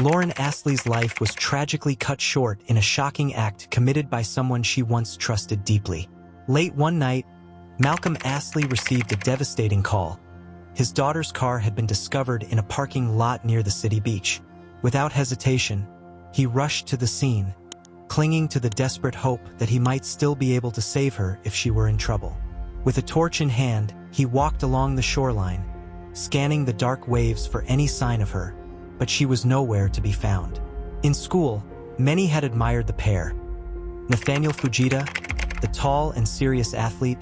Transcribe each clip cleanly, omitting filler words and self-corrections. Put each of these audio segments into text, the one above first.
Lauren Astley's life was tragically cut short in a shocking act committed by someone she once trusted deeply. Late one night, Malcolm Astley received a devastating call. His daughter's car had been discovered in a parking lot near the city beach. Without hesitation, he rushed to the scene, clinging to the desperate hope that he might still be able to save her if she were in trouble. With a torch in hand, he walked along the shoreline, scanning the dark waves for any sign of her, but she was nowhere to be found. In school, many had admired the pair. Nathaniel Fujita, the tall and serious athlete,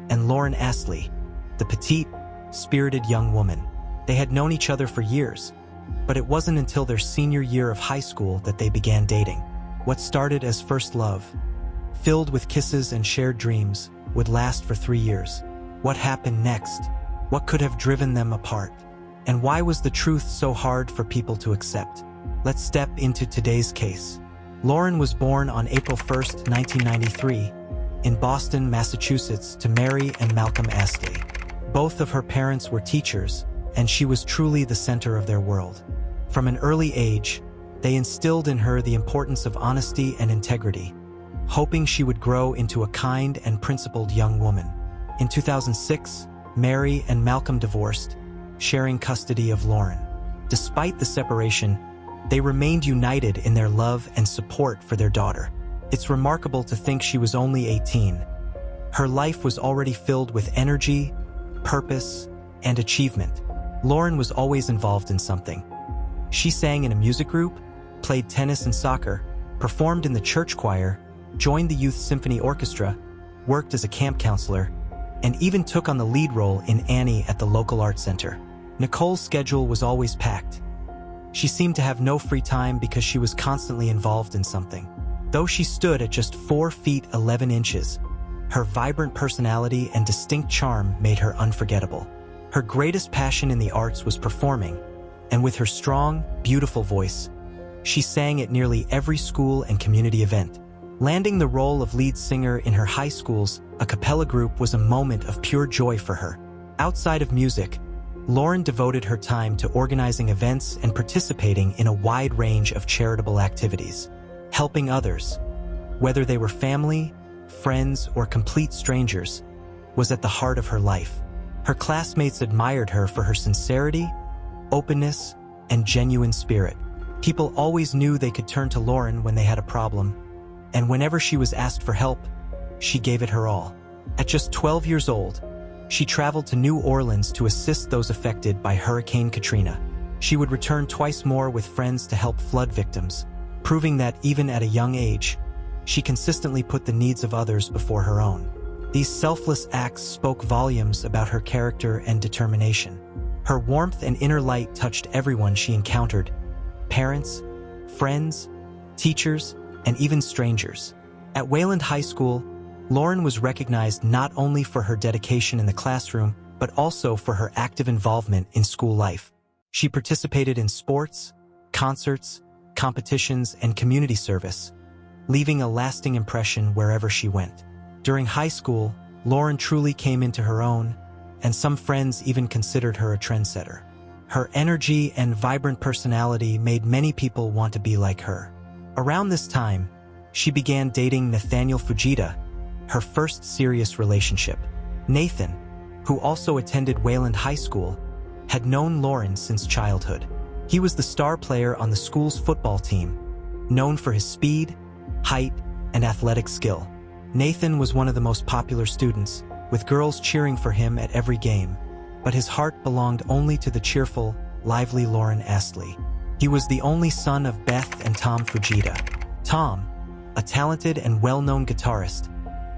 and Lauren Astley, the petite, spirited young woman. They had known each other for years, but it wasn't until their senior year of high school that they began dating. What started as first love, filled with kisses and shared dreams, would last for 3 years. What happened next? What could have driven them apart? And why was the truth so hard for people to accept? Let's step into today's case. Lauren was born on April 1, 1993, in Boston, Massachusetts, to Mary and Malcolm Astley. Both of her parents were teachers, and she was truly the center of their world. From an early age, they instilled in her the importance of honesty and integrity, hoping she would grow into a kind and principled young woman. In 2006, Mary and Malcolm divorced, sharing custody of Lauren. Despite the separation, they remained united in their love and support for their daughter. It's remarkable to think she was only 18. Her life was already filled with energy, purpose, and achievement. Lauren was always involved in something. She sang in a music group, played tennis and soccer, performed in the church choir, joined the youth symphony orchestra, worked as a camp counselor, and even took on the lead role in Annie at the local art center. Nicole's schedule was always packed. She seemed to have no free time because she was constantly involved in something. Though she stood at just 4 feet 11 inches, her vibrant personality and distinct charm made her unforgettable. Her greatest passion in the arts was performing, and with her strong, beautiful voice, she sang at nearly every school and community event. Landing the role of lead singer in her high school's a cappella group was a moment of pure joy for her. Outside of music, Lauren devoted her time to organizing events and participating in a wide range of charitable activities. Helping others, whether they were family, friends, or complete strangers, was at the heart of her life. Her classmates admired her for her sincerity, openness, and genuine spirit. People always knew they could turn to Lauren when they had a problem, and whenever she was asked for help, she gave it her all. At just 12 years old, she traveled to New Orleans to assist those affected by Hurricane Katrina. She would return twice more with friends to help flood victims, proving that even at a young age, she consistently put the needs of others before her own. These selfless acts spoke volumes about her character and determination. Her warmth and inner light touched everyone she encountered: parents, friends, teachers, and even strangers. At Wayland High School, Lauren was recognized not only for her dedication in the classroom, but also for her active involvement in school life. She participated in sports, concerts, competitions, and community service, leaving a lasting impression wherever she went. During high school, Lauren truly came into her own, and some friends even considered her a trendsetter. Her energy and vibrant personality made many people want to be like her. Around this time, she began dating Nathaniel Fujita, her first serious relationship. Nathan, who also attended Wayland High School, had known Lauren since childhood. He was the star player on the school's football team, known for his speed, height, and athletic skill. Nathan was one of the most popular students, with girls cheering for him at every game, but his heart belonged only to the cheerful, lively Lauren Astley. He was the only son of Beth and Tom Fujita. Tom, a talented and well-known guitarist,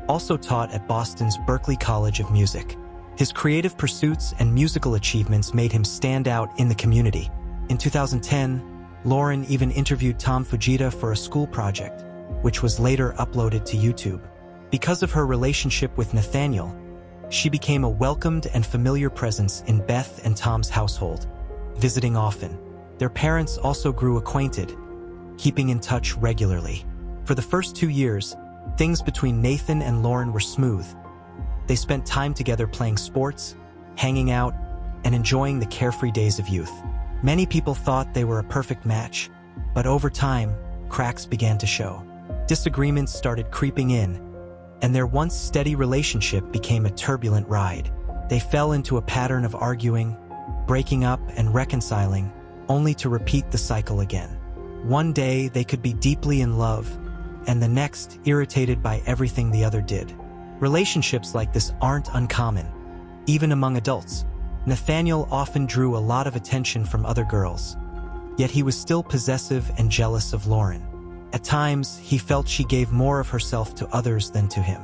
also taught at Boston's Berklee College of Music. His creative pursuits and musical achievements made him stand out in the community. In 2010, Lauren even interviewed Tom Fujita for a school project, which was later uploaded to YouTube. Because of her relationship with Nathaniel, she became a welcomed and familiar presence in Beth and Tom's household, visiting often. Their parents also grew acquainted, keeping in touch regularly. For the first 2 years, things between Nathan and Lauren were smooth. They spent time together playing sports, hanging out, and enjoying the carefree days of youth. Many people thought they were a perfect match, But over time, cracks began to show. Disagreements started creeping in, and their once steady relationship became a turbulent ride. They fell into a pattern of arguing, breaking up, and reconciling, only to repeat the cycle again. One day, they could be deeply in love, and the next, irritated by everything the other did. Relationships like this aren't uncommon, even among adults. Nathaniel often drew a lot of attention from other girls, yet he was still possessive and jealous of Lauren. At times, he felt she gave more of herself to others than to him.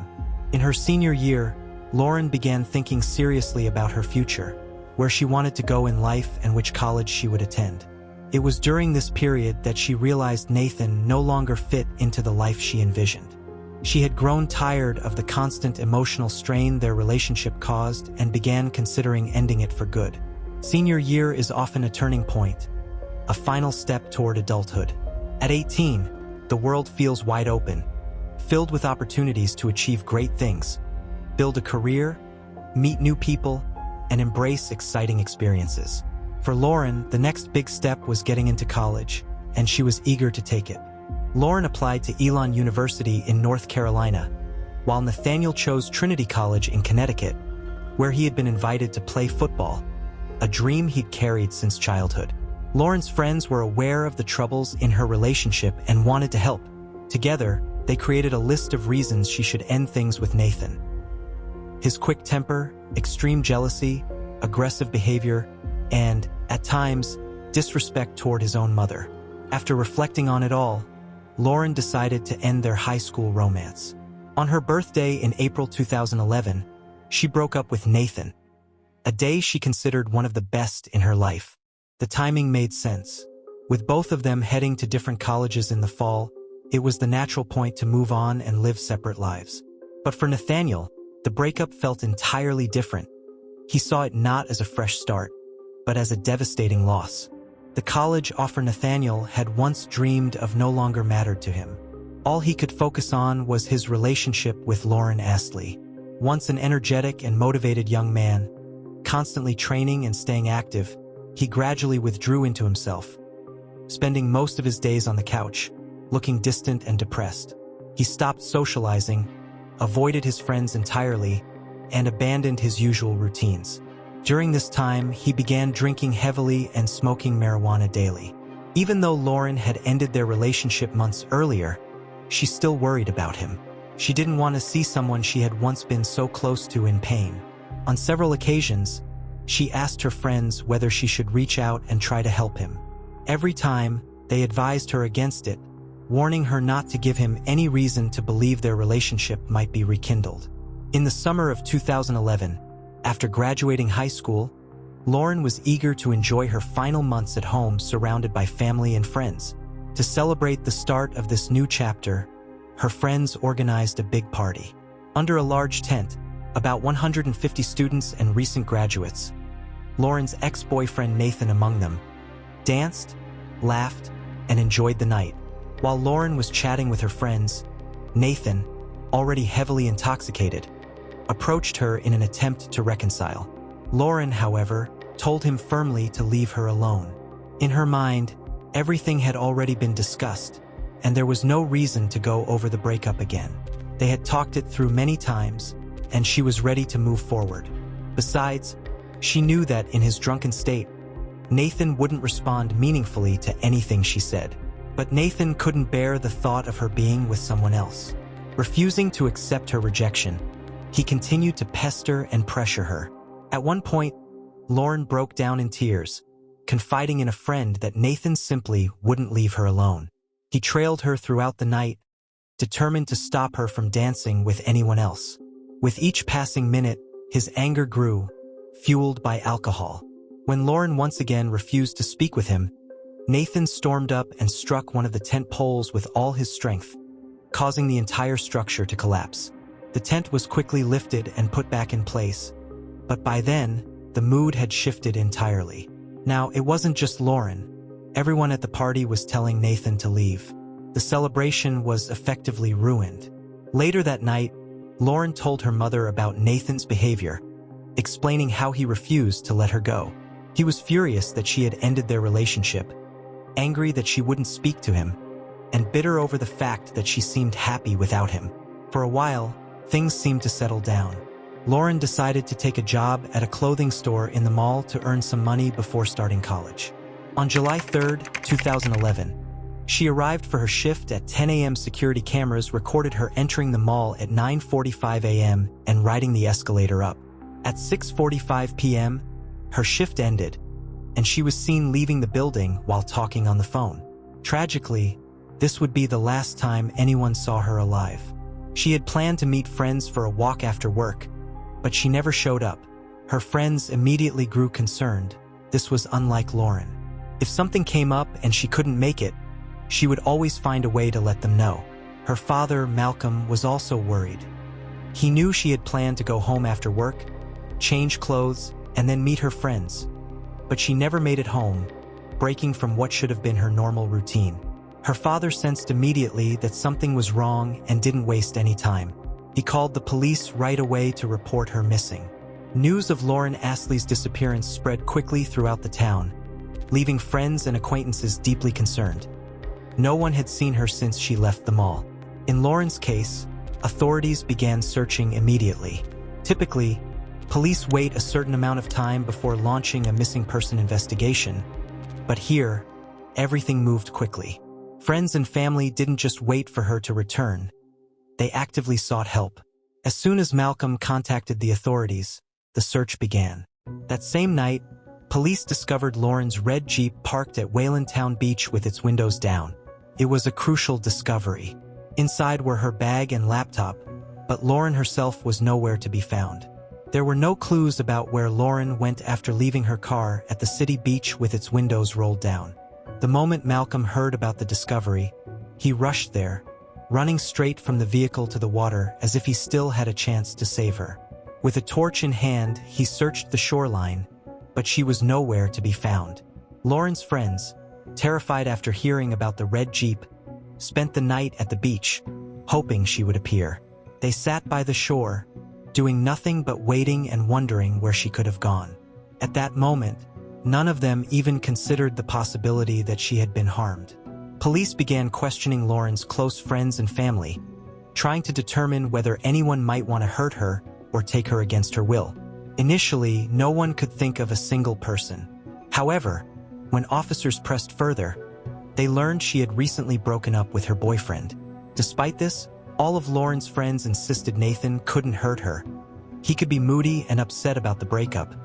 In her senior year, Lauren began thinking seriously about her future, where she wanted to go in life and which college she would attend. It was during this period that she realized Nathan no longer fit into the life she envisioned. She had grown tired of the constant emotional strain their relationship caused and began considering ending it for good. Senior year is often a turning point, a final step toward adulthood. At 18, the world feels wide open, filled with opportunities to achieve great things, build a career, meet new people, and embrace exciting experiences. For Lauren, the next big step was getting into college, and she was eager to take it. Lauren applied to Elon University in North Carolina, while Nathaniel chose Trinity College in Connecticut, where he had been invited to play football, a dream he'd carried since childhood. Lauren's friends were aware of the troubles in her relationship and wanted to help. Together, they created a list of reasons she should end things with Nathan. His quick temper, extreme jealousy, aggressive behavior, and, at times, disrespect toward his own mother. After reflecting on it all, Lauren decided to end their high school romance. On her birthday in April 2011, she broke up with Nathan, a day she considered one of the best in her life. The timing made sense. With both of them heading to different colleges in the fall, it was the natural point to move on and live separate lives. But for Nathaniel, the breakup felt entirely different. He saw it not as a fresh start, but as a devastating loss. The college offer Nathaniel had once dreamed of no longer mattered to him. All he could focus on was his relationship with Lauren Astley. Once an energetic and motivated young man, constantly training and staying active, he gradually withdrew into himself, spending most of his days on the couch, looking distant and depressed. He stopped socializing, avoided his friends entirely, and abandoned his usual routines. During this time, he began drinking heavily and smoking marijuana daily. Even though Lauren had ended their relationship months earlier, she still worried about him. She didn't want to see someone she had once been so close to in pain. On several occasions, she asked her friends whether she should reach out and try to help him. Every time, they advised her against it, warning her not to give him any reason to believe their relationship might be rekindled. In the summer of 2011, after graduating high school, Lauren was eager to enjoy her final months at home surrounded by family and friends. To celebrate the start of this new chapter, her friends organized a big party. Under a large tent, about 150 students and recent graduates, Lauren's ex-boyfriend Nathan among them, danced, laughed, and enjoyed the night. While Lauren was chatting with her friends, Nathan, already heavily intoxicated, approached her in an attempt to reconcile. Lauren, however, told him firmly to leave her alone. In her mind, everything had already been discussed, and there was no reason to go over the breakup again. They had talked it through many times, and she was ready to move forward. Besides, she knew that in his drunken state, Nathan wouldn't respond meaningfully to anything she said. But Nathan couldn't bear the thought of her being with someone else. Refusing to accept her rejection, he continued to pester and pressure her. At one point, Lauren broke down in tears, confiding in a friend that Nathan simply wouldn't leave her alone. He trailed her throughout the night, determined to stop her from dancing with anyone else. With each passing minute, his anger grew, fueled by alcohol. When Lauren once again refused to speak with him, Nathan stormed up and struck one of the tent poles with all his strength, causing the entire structure to collapse. The tent was quickly lifted and put back in place, but by then, the mood had shifted entirely. Now, it wasn't just Lauren. Everyone at the party was telling Nathan to leave. The celebration was effectively ruined. Later that night, Lauren told her mother about Nathan's behavior, explaining how he refused to let her go. He was furious that she had ended their relationship, angry that she wouldn't speak to him, and bitter over the fact that she seemed happy without him. For a while, things seemed to settle down. Lauren decided to take a job at a clothing store in the mall to earn some money before starting college. On July 3, 2011, she arrived for her shift at 10 a.m. Security cameras recorded her entering the mall at 9:45 a.m. and riding the escalator up. At 6:45 p.m., her shift ended, and she was seen leaving the building while talking on the phone. Tragically, this would be the last time anyone saw her alive. She had planned to meet friends for a walk after work, but she never showed up. Her friends immediately grew concerned. This was unlike Lauren. If something came up and she couldn't make it, she would always find a way to let them know. Her father, Malcolm, was also worried. He knew she had planned to go home after work, change clothes, and then meet her friends. But she never made it home, breaking from what should have been her normal routine. Her father sensed immediately that something was wrong and didn't waste any time. He called the police right away to report her missing. News of Lauren Astley's disappearance spread quickly throughout the town, leaving friends and acquaintances deeply concerned. No one had seen her since she left the mall. In Lauren's case, authorities began searching immediately. Typically, police wait a certain amount of time before launching a missing person investigation, but here, everything moved quickly. Friends and family didn't just wait for her to return. They actively sought help. As soon as Malcolm contacted the authorities, the search began. That same night, police discovered Lauren's red Jeep parked at Waylandtown Beach with its windows down. It was a crucial discovery. Inside were her bag and laptop, but Lauren herself was nowhere to be found. There were no clues about where Lauren went after leaving her car at the city beach with its windows rolled down. The moment Malcolm heard about the discovery, he rushed there, running straight from the vehicle to the water as if he still had a chance to save her. With a torch in hand, he searched the shoreline, but she was nowhere to be found. Lauren's friends, terrified after hearing about the red Jeep, spent the night at the beach, hoping she would appear. They sat by the shore, doing nothing but waiting and wondering where she could have gone. At that moment, none of them even considered the possibility that she had been harmed. Police began questioning Lauren's close friends and family, trying to determine whether anyone might want to hurt her or take her against her will. Initially, no one could think of a single person. However, when officers pressed further, they learned she had recently broken up with her boyfriend. Despite this, all of Lauren's friends insisted Nathan couldn't hurt her. He could be moody and upset about the breakup,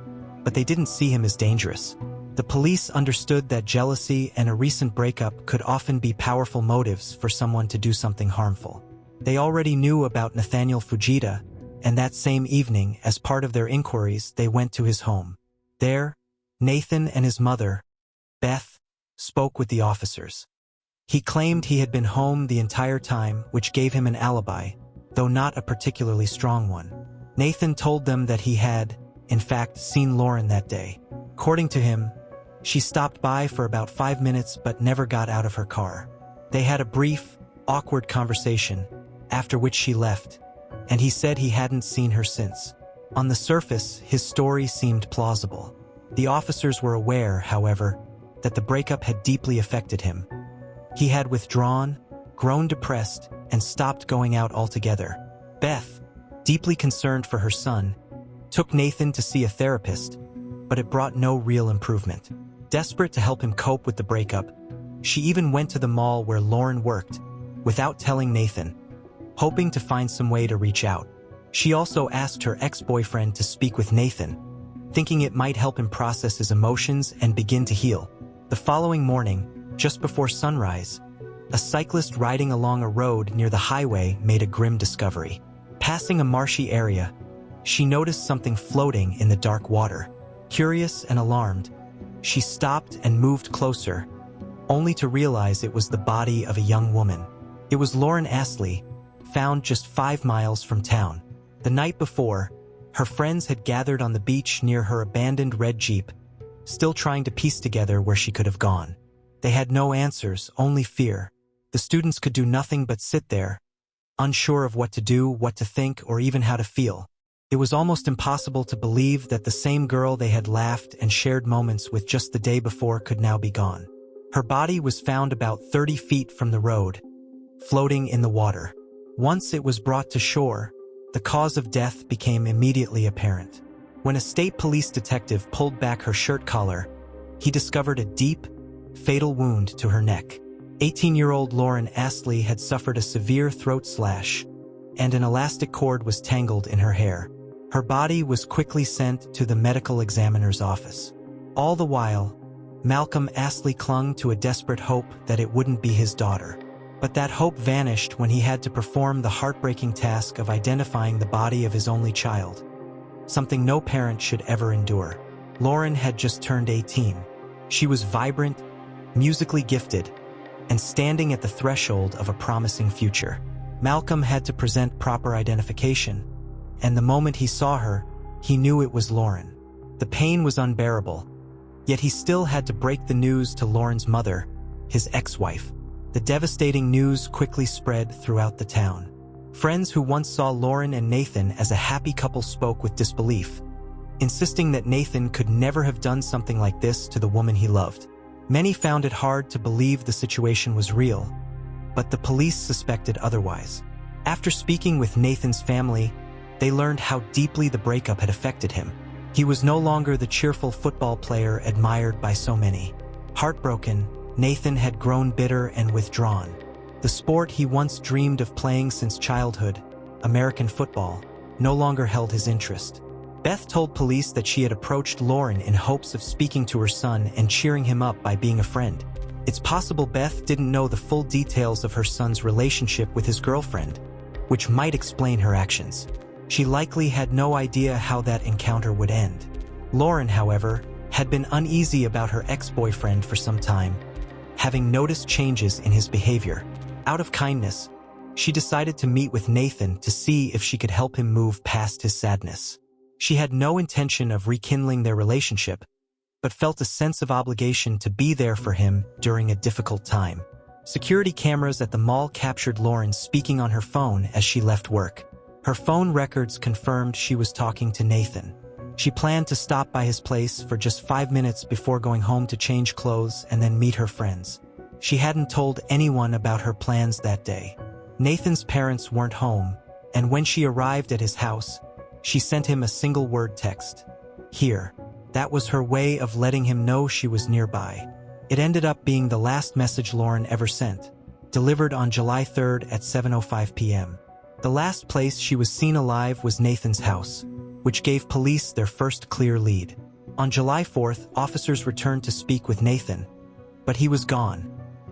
but they didn't see him as dangerous. The police understood that jealousy and a recent breakup could often be powerful motives for someone to do something harmful. They already knew about Nathaniel Fujita, and that same evening, as part of their inquiries, they went to his home. There, Nathan and his mother, Beth, spoke with the officers. He claimed he had been home the entire time, which gave him an alibi, though not a particularly strong one. Nathan told them that he had, in fact, seen Lauren that day. According to him, she stopped by for about 5 minutes but never got out of her car. They had a brief, awkward conversation, after which she left, and he said he hadn't seen her since. On the surface, his story seemed plausible. The officers were aware, however, that the breakup had deeply affected him. He had withdrawn, grown depressed, and stopped going out altogether. Beth, deeply concerned for her son, took Nathan to see a therapist, but it brought no real improvement. Desperate to help him cope with the breakup, she even went to the mall where Lauren worked, without telling Nathan, hoping to find some way to reach out. She also asked her ex-boyfriend to speak with Nathan, thinking it might help him process his emotions and begin to heal. The following morning, just before sunrise, a cyclist riding along a road near the highway made a grim discovery. Passing a marshy area, she noticed something floating in the dark water. Curious and alarmed, she stopped and moved closer, only to realize it was the body of a young woman. It was Lauren Astley, found just 5 miles from town. The night before, her friends had gathered on the beach near her abandoned red Jeep, still trying to piece together where she could have gone. They had no answers, only fear. The students could do nothing but sit there, unsure of what to do, what to think, or even how to feel. It was almost impossible to believe that the same girl they had laughed and shared moments with just the day before could now be gone. Her body was found about 30 feet from the road, floating in the water. Once it was brought to shore, the cause of death became immediately apparent. When a state police detective pulled back her shirt collar, he discovered a deep, fatal wound to her neck. 18-year-old Lauren Astley had suffered a severe throat slash, and an elastic cord was tangled in her hair. Her body was quickly sent to the medical examiner's office. All the while, Malcolm Astley clung to a desperate hope that it wouldn't be his daughter. But that hope vanished when he had to perform the heartbreaking task of identifying the body of his only child, something no parent should ever endure. Lauren had just turned 18. She was vibrant, musically gifted, and standing at the threshold of a promising future. Malcolm had to present proper identification, and the moment he saw her, he knew it was Lauren. The pain was unbearable, yet he still had to break the news to Lauren's mother, his ex-wife. The devastating news quickly spread throughout the town. Friends who once saw Lauren and Nathan as a happy couple spoke with disbelief, insisting that Nathan could never have done something like this to the woman he loved. Many found it hard to believe the situation was real, but the police suspected otherwise. After speaking with Nathan's family, they learned how deeply the breakup had affected him. He was no longer the cheerful football player admired by so many. Heartbroken, Nathan had grown bitter and withdrawn. The sport he once dreamed of playing since childhood, American football, no longer held his interest. Beth told police that she had approached Lauren in hopes of speaking to her son and cheering him up by being a friend. It's possible Beth didn't know the full details of her son's relationship with his girlfriend, which might explain her actions. She likely had no idea how that encounter would end. Lauren, however, had been uneasy about her ex-boyfriend for some time, having noticed changes in his behavior. Out of kindness, she decided to meet with Nathan to see if she could help him move past his sadness. She had no intention of rekindling their relationship, but felt a sense of obligation to be there for him during a difficult time. Security cameras at the mall captured Lauren speaking on her phone as she left work. Her phone records confirmed she was talking to Nathan. She planned to stop by his place for just 5 minutes before going home to change clothes and then meet her friends. She hadn't told anyone about her plans that day. Nathan's parents weren't home, and when she arrived at his house, she sent him a single-word text. Here. That was her way of letting him know she was nearby. It ended up being the last message Lauren ever sent, delivered on July 3rd at 7:05 p.m. The last place she was seen alive was Nathan's house, which gave police their first clear lead. On July 4th, officers returned to speak with Nathan, but he was gone,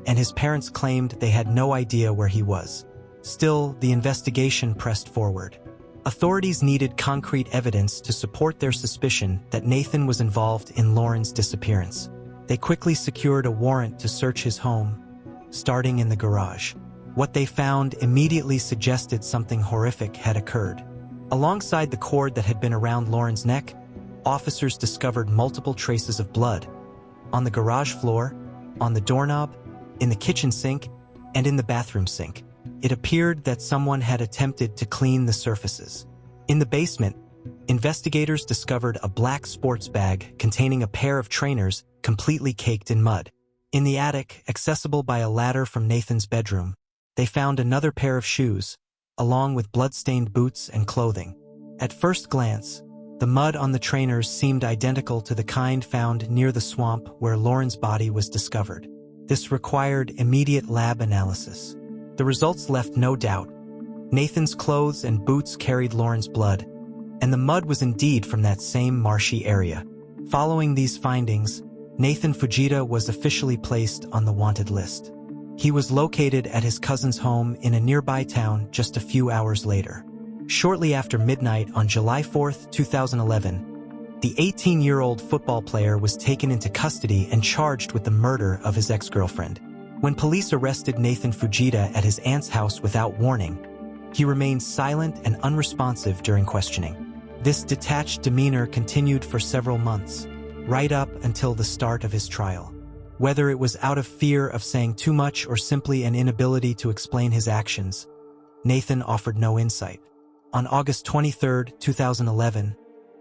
and his parents claimed they had no idea where he was. Still, the investigation pressed forward. Authorities needed concrete evidence to support their suspicion that Nathan was involved in Lauren's disappearance. They quickly secured a warrant to search his home, starting in the garage. What they found immediately suggested something horrific had occurred. Alongside the cord that had been around Lauren's neck, officers discovered multiple traces of blood on the garage floor, on the doorknob, in the kitchen sink, and in the bathroom sink. It appeared that someone had attempted to clean the surfaces. In the basement, investigators discovered a black sports bag containing a pair of trainers completely caked in mud. In the attic, accessible by a ladder from Nathan's bedroom, they found another pair of shoes, along with blood-stained boots and clothing. At first glance, the mud on the trainers seemed identical to the kind found near the swamp where Lauren's body was discovered. This required immediate lab analysis. The results left no doubt. Nathan's clothes and boots carried Lauren's blood, and the mud was indeed from that same marshy area. Following these findings, Nathan Fujita was officially placed on the wanted list. He was located at his cousin's home in a nearby town just a few hours later. Shortly after midnight on July 4, 2011, the 18-year-old football player was taken into custody and charged with the murder of his ex-girlfriend. When police arrested Nathan Fujita at his aunt's house without warning, he remained silent and unresponsive during questioning. This detached demeanor continued for several months, right up until the start of his trial. Whether it was out of fear of saying too much or simply an inability to explain his actions, Nathan offered no insight. On August 23, 2011,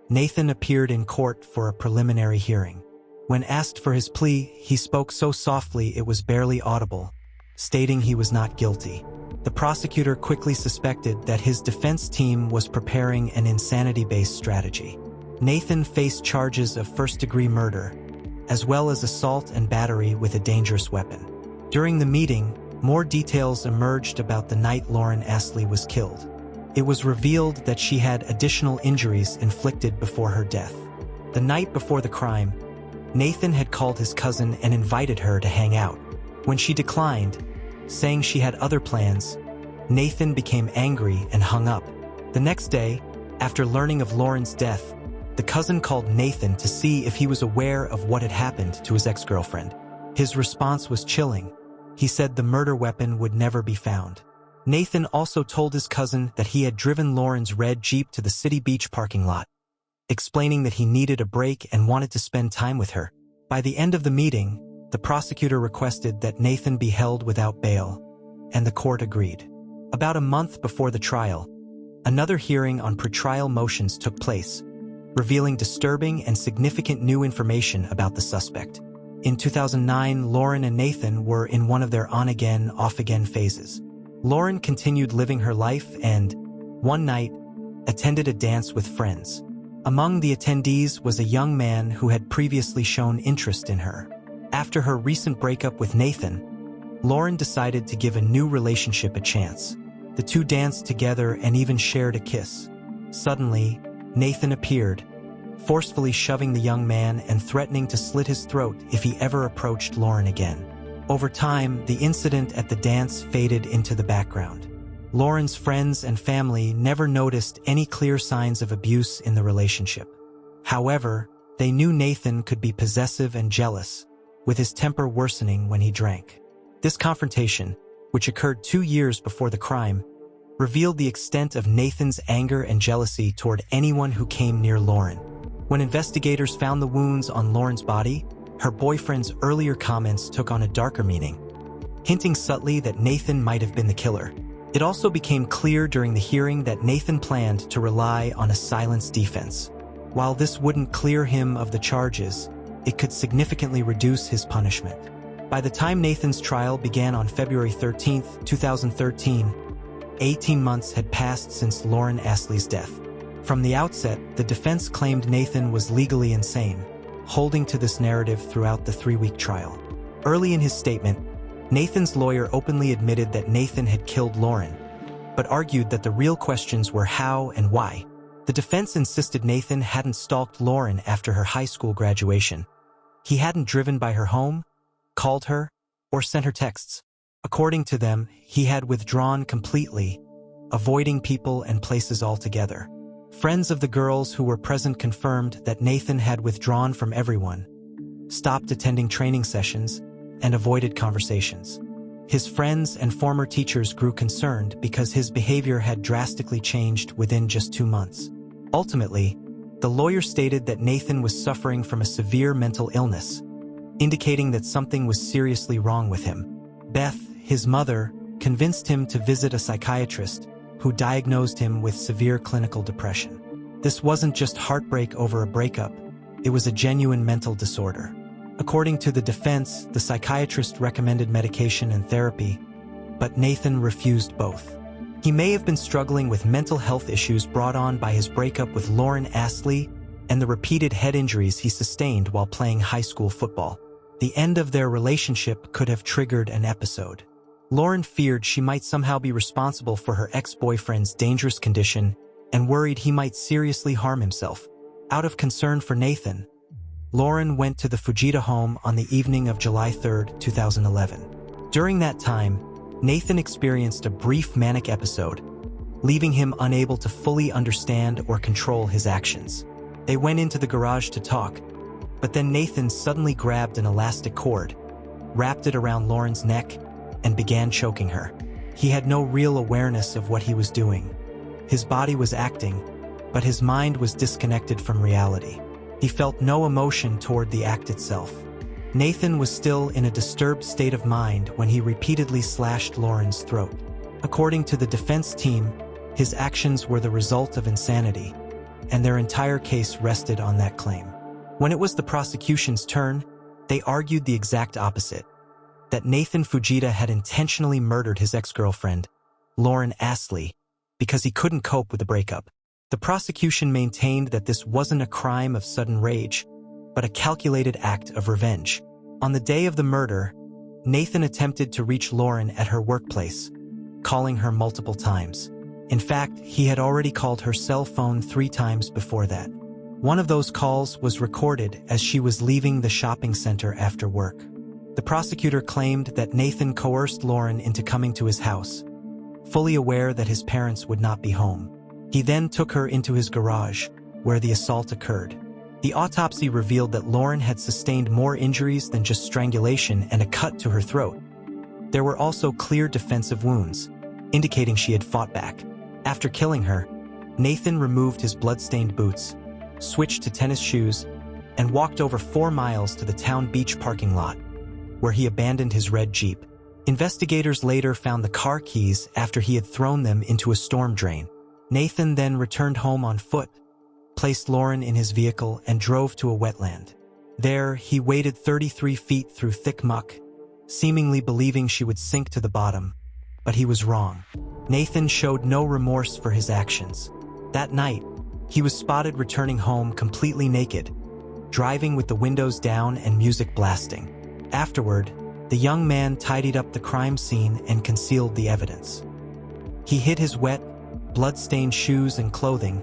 Nathan appeared in court for a preliminary hearing. When asked for his plea, he spoke so softly it was barely audible, stating he was not guilty. The prosecutor quickly suspected that his defense team was preparing an insanity-based strategy. Nathan faced charges of first-degree murder, as well as assault and battery with a dangerous weapon. During the meeting, more details emerged about the night Lauren Astley was killed. It was revealed that she had additional injuries inflicted before her death. The night before the crime, Nathan had called his cousin and invited her to hang out. When she declined, saying she had other plans, Nathan became angry and hung up. The next day, after learning of Lauren's death, the cousin called Nathan to see if he was aware of what had happened to his ex-girlfriend. His response was chilling. He said the murder weapon would never be found. Nathan also told his cousin that he had driven Lauren's red Jeep to the city beach parking lot, explaining that he needed a break and wanted to spend time with her. By the end of the meeting, the prosecutor requested that Nathan be held without bail, and the court agreed. About a month before the trial, another hearing on pretrial motions took place, revealing disturbing and significant new information about the suspect. In 2009, Lauren and Nathan were in one of their on-again, off-again phases. Lauren continued living her life and, one night, attended a dance with friends. Among the attendees was a young man who had previously shown interest in her. After her recent breakup with Nathan, Lauren decided to give a new relationship a chance. The two danced together and even shared a kiss. Suddenly, Nathan appeared, forcefully shoving the young man and threatening to slit his throat if he ever approached Lauren again. Over time, the incident at the dance faded into the background. Lauren's friends and family never noticed any clear signs of abuse in the relationship. However, they knew Nathan could be possessive and jealous, with his temper worsening when he drank. This confrontation, which occurred 2 years before the crime, revealed the extent of Nathan's anger and jealousy toward anyone who came near Lauren. When investigators found the wounds on Lauren's body, her boyfriend's earlier comments took on a darker meaning, hinting subtly that Nathan might have been the killer. It also became clear during the hearing that Nathan planned to rely on a silence defense. While this wouldn't clear him of the charges, it could significantly reduce his punishment. By the time Nathan's trial began on February 13, 2013, 18 months had passed since Lauren Astley's death. From the outset, the defense claimed Nathan was legally insane, holding to this narrative throughout the 3-week trial. Early in his statement, Nathan's lawyer openly admitted that Nathan had killed Lauren, but argued that the real questions were how and why. The defense insisted Nathan hadn't stalked Lauren after her high school graduation. He hadn't driven by her home, called her, or sent her texts. According to them, he had withdrawn completely, avoiding people and places altogether. Friends of the girls who were present confirmed that Nathan had withdrawn from everyone, stopped attending training sessions, and avoided conversations. His friends and former teachers grew concerned because his behavior had drastically changed within just 2 months. Ultimately, the lawyer stated that Nathan was suffering from a severe mental illness, indicating that something was seriously wrong with him. Beth, his mother, convinced him to visit a psychiatrist who diagnosed him with severe clinical depression. This wasn't just heartbreak over a breakup, it was a genuine mental disorder. According to the defense, the psychiatrist recommended medication and therapy, but Nathan refused both. He may have been struggling with mental health issues brought on by his breakup with Lauren Astley and the repeated head injuries he sustained while playing high school football. The end of their relationship could have triggered an episode. Lauren feared she might somehow be responsible for her ex-boyfriend's dangerous condition and worried he might seriously harm himself. Out of concern for Nathan, Lauren went to the Fujita home on the evening of July 3, 2011. During that time, Nathan experienced a brief manic episode, leaving him unable to fully understand or control his actions. They went into the garage to talk, but then Nathan suddenly grabbed an elastic cord, wrapped it around Lauren's neck, and began choking her. He had no real awareness of what he was doing. His body was acting, but his mind was disconnected from reality. He felt no emotion toward the act itself. Nathan was still in a disturbed state of mind when he repeatedly slashed Lauren's throat. According to the defense team, his actions were the result of insanity, and their entire case rested on that claim. When it was the prosecution's turn, they argued the exact opposite, that Nathan Fujita had intentionally murdered his ex-girlfriend, Lauren Astley, because he couldn't cope with the breakup. The prosecution maintained that this wasn't a crime of sudden rage, but a calculated act of revenge. On the day of the murder, Nathan attempted to reach Lauren at her workplace, calling her multiple times. In fact, he had already called her cell phone 3 times before that. One of those calls was recorded as she was leaving the shopping center after work. The prosecutor claimed that Nathan coerced Lauren into coming to his house, fully aware that his parents would not be home. He then took her into his garage, where the assault occurred. The autopsy revealed that Lauren had sustained more injuries than just strangulation and a cut to her throat. There were also clear defensive wounds, indicating she had fought back. After killing her, Nathan removed his blood-stained boots, switched to tennis shoes, and walked over 4 miles to the town beach parking lot, where he abandoned his red Jeep. Investigators later found the car keys after he had thrown them into a storm drain. Nathan then returned home on foot, placed Lauren in his vehicle, and drove to a wetland. There, he waded 33 feet through thick muck, seemingly believing she would sink to the bottom, but he was wrong. Nathan showed no remorse for his actions. That night, he was spotted returning home completely naked, driving with the windows down and music blasting. Afterward, the young man tidied up the crime scene and concealed the evidence. He hid his wet, blood-stained shoes and clothing,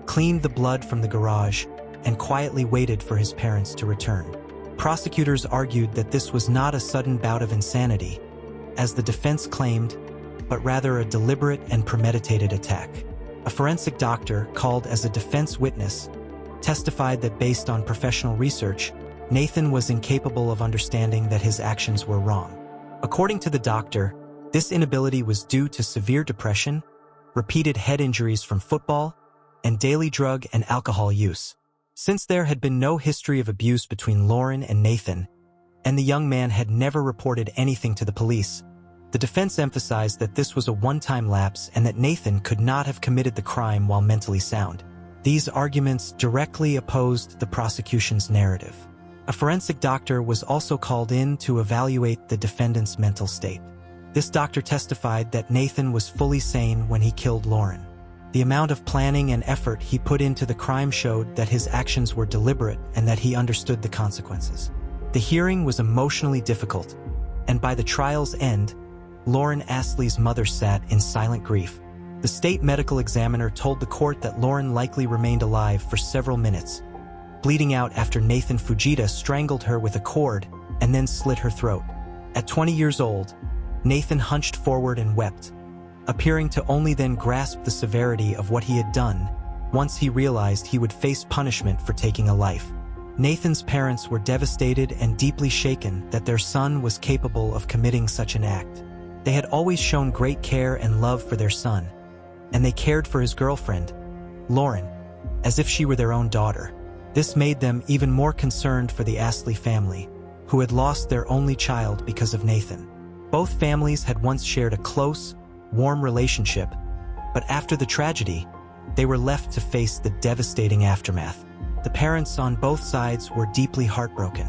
cleaned the blood from the garage, and quietly waited for his parents to return. Prosecutors argued that this was not a sudden bout of insanity, as the defense claimed, but rather a deliberate and premeditated attack. A forensic doctor, called as a defense witness, testified that based on professional research, Nathan was incapable of understanding that his actions were wrong. According to the doctor, this inability was due to severe depression, repeated head injuries from football, and daily drug and alcohol use. Since there had been no history of abuse between Lauren and Nathan, and the young man had never reported anything to the police, the defense emphasized that this was a one-time lapse and that Nathan could not have committed the crime while mentally sound. These arguments directly opposed the prosecution's narrative. A forensic doctor was also called in to evaluate the defendant's mental state. This doctor testified that Nathan was fully sane when he killed Lauren. The amount of planning and effort he put into the crime showed that his actions were deliberate and that he understood the consequences. The hearing was emotionally difficult, and by the trial's end, Lauren Astley's mother sat in silent grief. The state medical examiner told the court that Lauren likely remained alive for several minutes, bleeding out after Nathan Fujita strangled her with a cord and then slit her throat. At 20 years old, Nathan hunched forward and wept, appearing to only then grasp the severity of what he had done once he realized he would face punishment for taking a life. Nathan's parents were devastated and deeply shaken that their son was capable of committing such an act. They had always shown great care and love for their son, and they cared for his girlfriend, Lauren, as if she were their own daughter. This made them even more concerned for the Astley family, who had lost their only child because of Nathan. Both families had once shared a close, warm relationship, but after the tragedy, they were left to face the devastating aftermath. The parents on both sides were deeply heartbroken.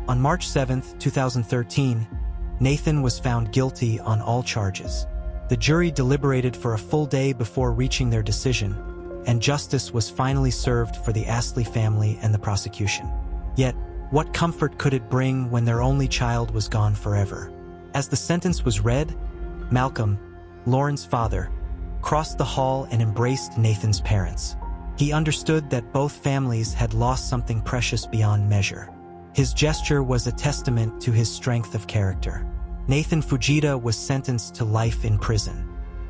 On March 7, 2013, Nathan was found guilty on all charges. The jury deliberated for a full day before reaching their decision, and justice was finally served for the Astley family and the prosecution. Yet, what comfort could it bring when their only child was gone forever? As the sentence was read, Malcolm, Lauren's father, crossed the hall and embraced Nathan's parents. He understood that both families had lost something precious beyond measure. His gesture was a testament to his strength of character. Nathan Fujita was sentenced to life in prison.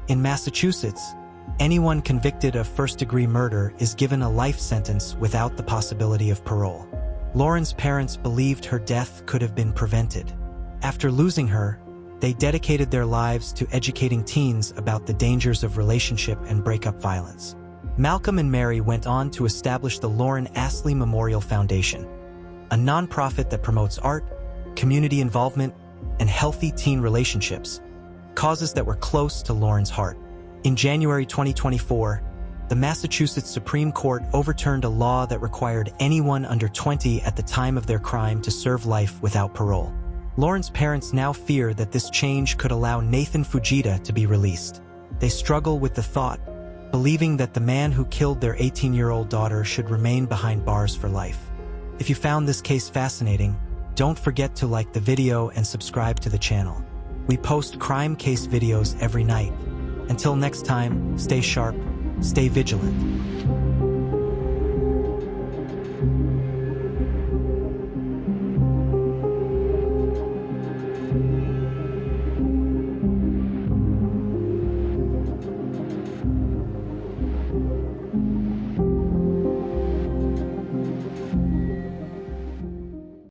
In Massachusetts, anyone convicted of first-degree murder is given a life sentence without the possibility of parole. Lauren's parents believed her death could have been prevented. After losing her, they dedicated their lives to educating teens about the dangers of relationship and breakup violence. Malcolm and Mary went on to establish the Lauren Astley Memorial Foundation, a nonprofit that promotes art, community involvement, and healthy teen relationships, causes that were close to Lauren's heart. In January 2024, the Massachusetts Supreme Court overturned a law that required anyone under 20 at the time of their crime to serve life without parole. Lauren's parents now fear that this change could allow Nathan Fujita to be released. They struggle with the thought, believing that the man who killed their 18-year-old daughter should remain behind bars for life. If you found this case fascinating, don't forget to like the video and subscribe to the channel. We post crime case videos every night. Until next time, stay sharp, stay vigilant.